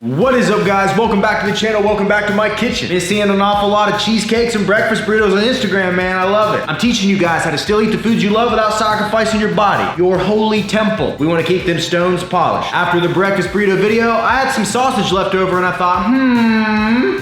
What is up, guys? Welcome back to the channel. Welcome back to my kitchen. Been seeing an awful lot of cheesecakes and breakfast burritos on Instagram, man. I love it. I'm teaching you guys how to still eat the foods you love without sacrificing your body, your holy temple. We want to keep them stones polished. After the breakfast burrito video, I had some sausage left over and I thought,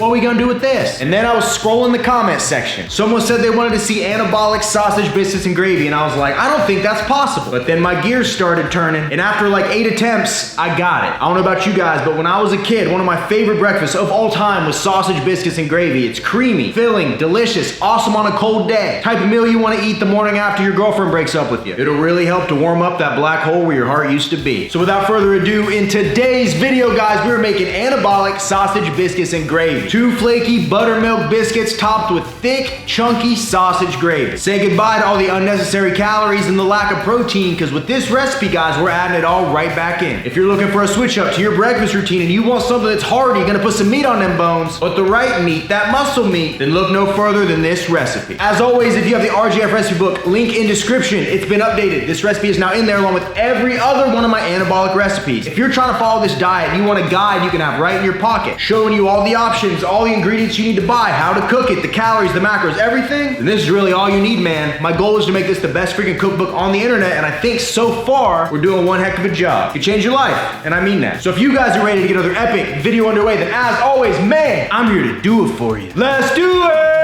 what are we gonna do with this? And then I was scrolling the comment section. Someone said they wanted to see anabolic sausage, biscuits, and gravy, and I was like, I don't think that's possible. But then my gears started turning, and after like 8 attempts, I got it. I don't know about you guys, but when I was a kid, one of my favorite breakfasts of all time was sausage, biscuits, and gravy. It's creamy, filling, delicious, awesome on a cold day. Type of meal you want to eat the morning after your girlfriend breaks up with you. It'll really help to warm up that black hole where your heart used to be. So without further ado, in today's video, guys, we're making anabolic sausage, biscuits, and gravy. 2 flaky buttermilk biscuits topped with thick, chunky sausage gravy. Say goodbye to all the unnecessary calories and the lack of protein, because with this recipe, guys, we're adding it all right back in. If you're looking for a switch up to your breakfast routine and you want something that's hearty, gonna put some meat on them bones, but the right meat, that muscle meat, then look no further than this recipe. As always, if you have the RGF recipe book, link in description. It's been updated. This recipe is now in there along with every other one of my anabolic recipes. If you're trying to follow this diet and you want a guide you can have right in your pocket, showing you all the options, all the ingredients you need to buy, how to cook it, the calories, the macros, everything, then this is really all you need, man. My goal is to make this the best freaking cookbook on the internet, and I think so far, we're doing one heck of a job. It can change your life, and I mean that. So if you guys are ready to get another epic video underway, then as always, man, I'm here to do it for you. Let's do it!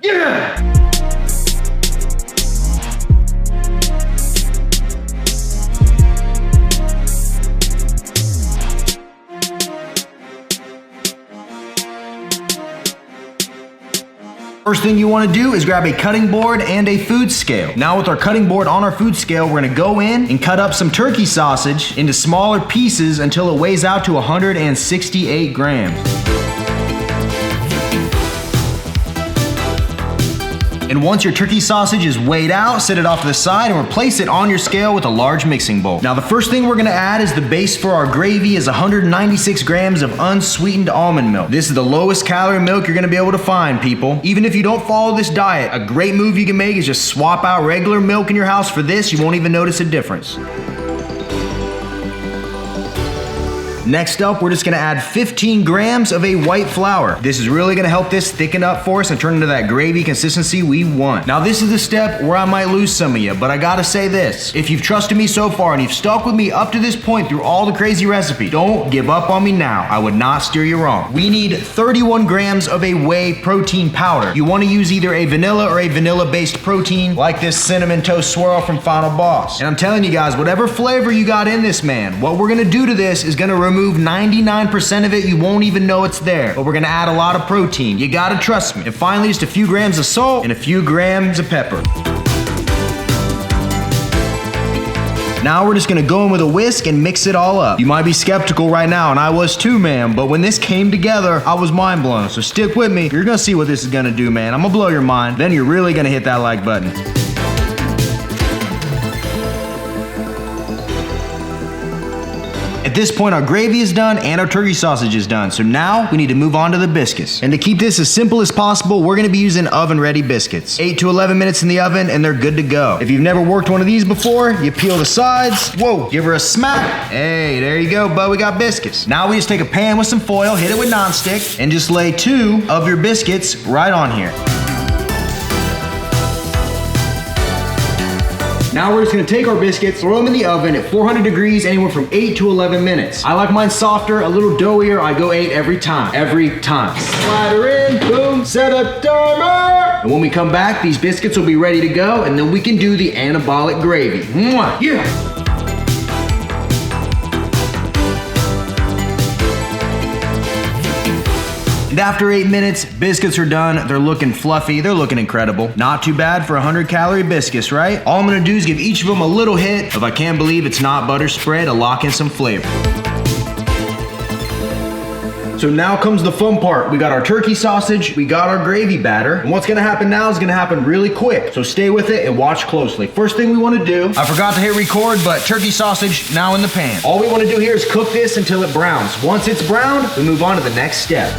Yeah! First thing you want to do is grab a cutting board and a food scale. Now with our cutting board on our food scale, we're going to go in and cut up some turkey sausage into smaller pieces until it weighs out to 168 grams. And once your turkey sausage is weighed out, set it off to the side and replace it on your scale with a large mixing bowl. Now the first thing we're gonna add is the base for our gravy is 196 grams of unsweetened almond milk. This is the lowest calorie milk you're gonna be able to find, people. Even if you don't follow this diet, a great move you can make is just swap out regular milk in your house for this. You won't even notice a difference. Next up, we're just gonna add 15 grams of a white flour. This is really gonna help this thicken up for us and turn into that gravy consistency we want. Now this is the step where I might lose some of you, but I gotta say this. If you've trusted me so far and you've stuck with me up to this point through all the crazy recipes, don't give up on me now. I would not steer you wrong. We need 31 grams of a whey protein powder. You wanna use either a vanilla or a vanilla-based protein like this cinnamon toast swirl from Final Boss. And I'm telling you guys, whatever flavor you got in this, man, what we're gonna do to this is gonna remove 99% of it. You won't even know it's there, but we're gonna add a lot of protein. You gotta trust me. And finally, just a few grams of salt and a few grams of pepper. Now we're just gonna go in with a whisk and mix it all up. You might be skeptical right now, and I was too, man, but when this came together, I was mind blown. So stick with me. You're gonna see what this is gonna do, man. I'm gonna blow your mind. Then you're really gonna hit that like button. At this point, our gravy is done and our turkey sausage is done. So now we need to move on to the biscuits. And to keep this as simple as possible, we're gonna be using oven-ready biscuits. 8 to 11 minutes in the oven and they're good to go. If you've never worked one of these before, you peel the sides, whoa, give her a smack. Hey, there you go, bud, we got biscuits. Now we just take a pan with some foil, hit it with nonstick, and just lay 2 of your biscuits right on here. Now we're just gonna take our biscuits, throw them in the oven at 400 degrees, anywhere from 8 to 11 minutes. I like mine softer, a little doughier. I go 8 every time. Every time. Slide her in, boom, set a timer. And when we come back, these biscuits will be ready to go, and then we can do the anabolic gravy. Mwah, yeah. And after 8 minutes, biscuits are done. They're looking fluffy. They're looking incredible. Not too bad for 100-calorie biscuits, right? All I'm gonna do is give each of them a little hit of I can't believe it's not butter spread to lock in some flavor. So now comes the fun part. We got our turkey sausage, we got our gravy batter, and what's gonna happen now is gonna happen really quick. So stay with it and watch closely. First thing we wanna do, I forgot to hit record, but turkey sausage now in the pan. All we wanna do here is cook this until it browns. Once it's browned, we move on to the next step.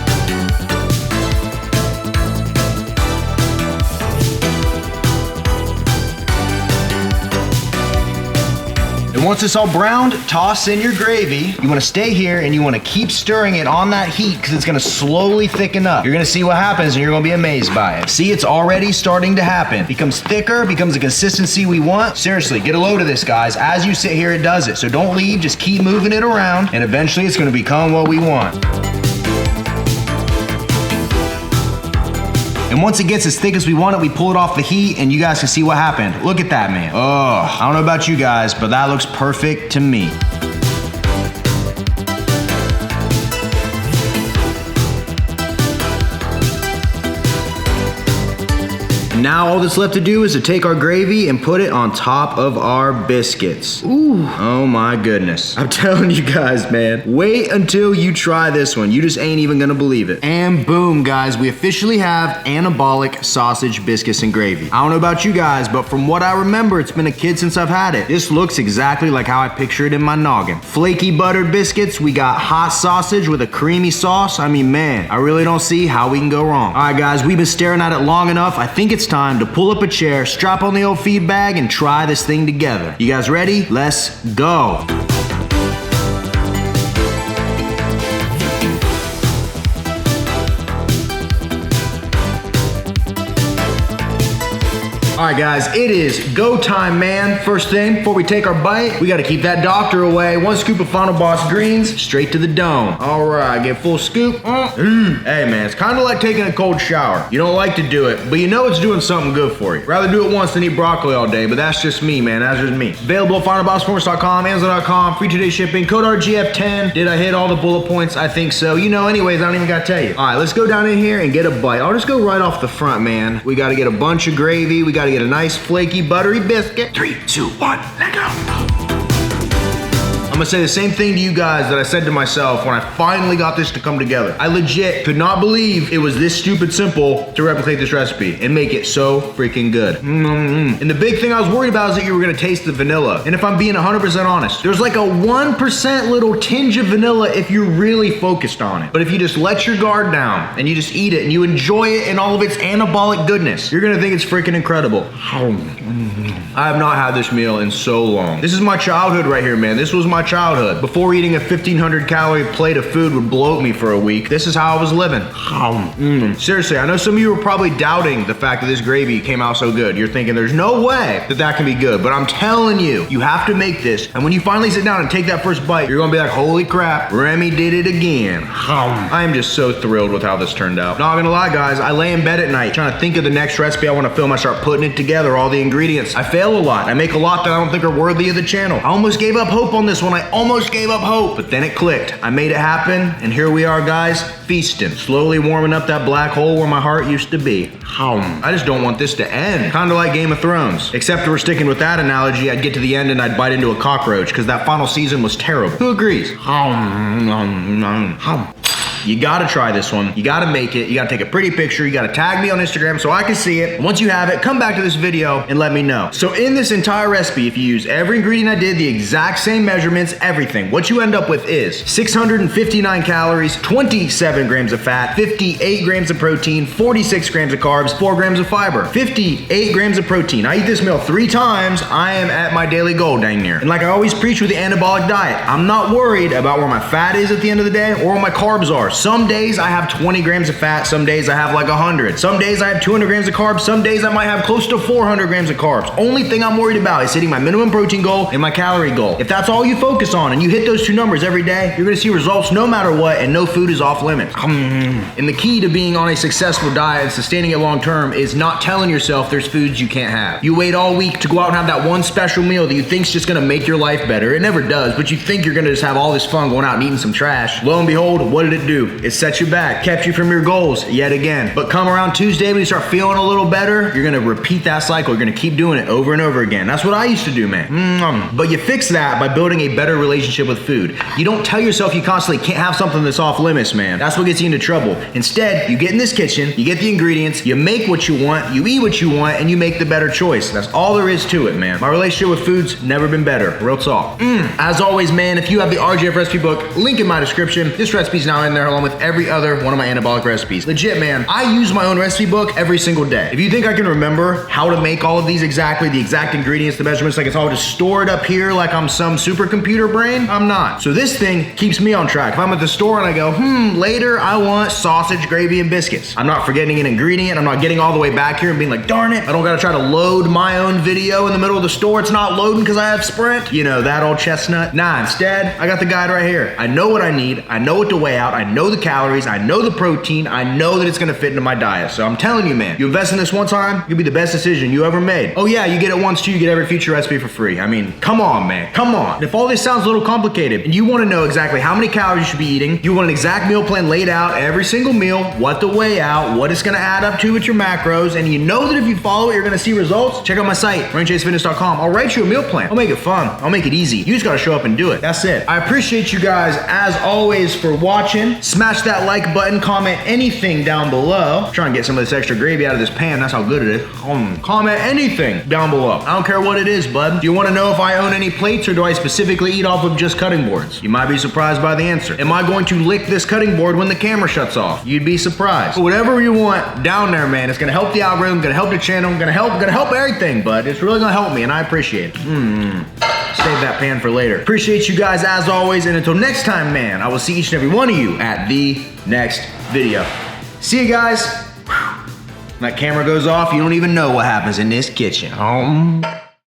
once it's all browned, toss in your gravy. You wanna stay here and you wanna keep stirring it on that heat because it's gonna slowly thicken up. You're gonna see what happens and you're gonna be amazed by it. See, it's already starting to happen. Becomes thicker, becomes the consistency we want. Seriously, get a load of this, guys. As you sit here, it does it. So don't leave, just keep moving it around and eventually it's gonna become what we want. And once it gets as thick as we want it, we pull it off the heat and you guys can see what happened. Look at that, man. Oh, I don't know about you guys, but that looks perfect to me. Now all that's left to do is to take our gravy and put it on top of our biscuits. Ooh, oh my goodness. I'm telling you guys, man, wait until you try this one. You just ain't even gonna believe it. And boom, guys, we officially have Anabolic sausage biscuits and gravy. I don't know about you guys, but from what I remember, it's been a kid since I've had it. This looks exactly like how I picture it in my noggin. Flaky buttered biscuits, we got hot sausage with a creamy sauce. I mean, man, I really don't see how we can go wrong. All right, guys, we've been staring at it long enough. I think it's time to pull up a chair, strap on the old feed bag, and try this thing together. You guys ready? Let's go. All right, guys, it is go time, man. First thing, before we take our bite, we gotta keep that doctor away. 1 scoop of Final Boss greens, straight to the dome. All right, get full scoop. Hey, man, it's kind of like taking a cold shower. You don't like to do it, but you know it's doing something good for you. Rather do it once than eat broccoli all day, but that's just me, man. That's just me. Available at finalbossperformance.com, Amazon.com, free 2-day shipping, code RGF10. Did I hit all the bullet points? I think so. You know, anyways, I don't even gotta tell you. All right, let's go down in here and get a bite. I'll just go right off the front, man. We gotta get a bunch of gravy. We gotta get a nice flaky buttery biscuit. 3, 2, 1, let go. I'm gonna say the same thing to you guys that I said to myself when I finally got this to come together. I legit could not believe it was this stupid simple to replicate this recipe and make it so freaking good. And the big thing I was worried about is that you were gonna taste the vanilla. And if I'm being 100% honest, there's like a 1% little tinge of vanilla if you're really focused on it. But if you just let your guard down and you just eat it and you enjoy it in all of its anabolic goodness, you're gonna think it's freaking incredible. I have not had this meal in so long. This is my childhood right here, man. This was my childhood. Before eating a 1,500 calorie plate of food would bloat me for a week, this is how I was living. Seriously, I know some of you are probably doubting the fact that this gravy came out so good. You're thinking there's no way that that can be good, but I'm telling you, you have to make this. And when you finally sit down and take that first bite, you're gonna be like, holy crap, Remy did it again. I am just so thrilled with how this turned out. Not gonna lie, guys, I lay in bed at night trying to think of the next recipe I wanna film. I start putting it together, all the ingredients. I fail a lot. I make a lot that I don't think are worthy of the channel. I almost gave up hope on this one. I almost gave up hope, but then it clicked. I made it happen, and here we are, guys, feasting. Slowly warming up that black hole where my heart used to be. I just don't want this to end. Kind of like Game of Thrones. Except if we're sticking with that analogy, I'd get to the end and I'd bite into a cockroach, because that final season was terrible. Who agrees? You gotta try this one. You gotta make it. You gotta take a pretty picture. You gotta tag me on Instagram so I can see it. Once you have it, come back to this video and let me know. So in this entire recipe, if you use every ingredient I did, the exact same measurements, everything, what you end up with is 659 calories, 27 grams of fat, 58 grams of protein, 46 grams of carbs, 4 grams of fiber, 58 grams of protein. I eat this meal 3 times. I am at my daily goal dang near. And like I always preach with the anabolic diet, I'm not worried about where my fat is at the end of the day or where my carbs are. Some days I have 20 grams of fat, some days I have like 100. Some days I have 200 grams of carbs, some days I might have close to 400 grams of carbs. Only thing I'm worried about is hitting my minimum protein goal and my calorie goal. If that's all you focus on and you hit those 2 numbers every day, you're gonna see results no matter what, and no food is off limits. And the key to being on a successful diet and sustaining it long term is not telling yourself there's foods you can't have. You wait all week to go out and have that one special meal that you think's just gonna make your life better. It never does, but you think you're gonna just have all this fun going out and eating some trash. Lo and behold, what did it do? It set you back, kept you from your goals yet again. But come around Tuesday when you start feeling a little better, you're gonna repeat that cycle. You're gonna keep doing it over and over again. That's what I used to do, man. But you fix that by building a better relationship with food. You don't tell yourself you constantly can't have something that's off limits, man. That's what gets you into trouble. Instead, you get in this kitchen, you get the ingredients, you make what you want, you eat what you want, and you make the better choice. That's all there is to it, man. My relationship with food's never been better. Real talk. As always, man, if you have the RGF recipe book, link in my description. This recipe's now in there along with every other one of my anabolic recipes. Legit, man, I use my own recipe book every single day. If you think I can remember how to make all of these exactly, the exact ingredients, the measurements, like it's all just stored up here like I'm some supercomputer brain, I'm not. So this thing keeps me on track. If I'm at the store and I go, later I want sausage, gravy, and biscuits, I'm not forgetting an ingredient. I'm not getting all the way back here and being like, darn it, I don't gotta try to load my own video in the middle of the store. It's not loading because I have Sprint. You know, that old chestnut. Nah, instead, I got the guide right here. I know what I need. I know what to weigh out. I know the calories. I know the protein. I know that it's gonna fit into my diet. So I'm telling you, man, you invest in this one time, it'll be the best decision you ever made. Oh yeah, you get it once too, you get every future recipe for free. I mean, come on, man, come on. And if all this sounds a little complicated and you wanna know exactly how many calories you should be eating, you want an exact meal plan laid out, every single meal, what to weigh out, what it's gonna add up to with your macros, and you know that if you follow it, you're gonna see results, check out my site, RainChaseFitness.com. I'll write you a meal plan. I'll make it fun. I'll make it easy. You just gotta show up and do it. That's it. I appreciate you guys, as always, for watching. Smash that like button, comment anything down below. Try and get some of this extra gravy out of this pan. That's how good it is. Comment anything down below. I don't care what it is, bud. Do you wanna know if I own any plates or do I specifically eat off of just cutting boards? You might be surprised by the answer. Am I going to lick this cutting board when the camera shuts off? You'd be surprised. But whatever you want down there, man, it's gonna help the algorithm, gonna help the channel, gonna help everything, bud. It's really gonna help me and I appreciate it. Save that pan for later. Appreciate you guys as always, and until next time, man, I will see each and every one of you at the next video. See you guys. When that camera goes off, you don't even know what happens in this kitchen.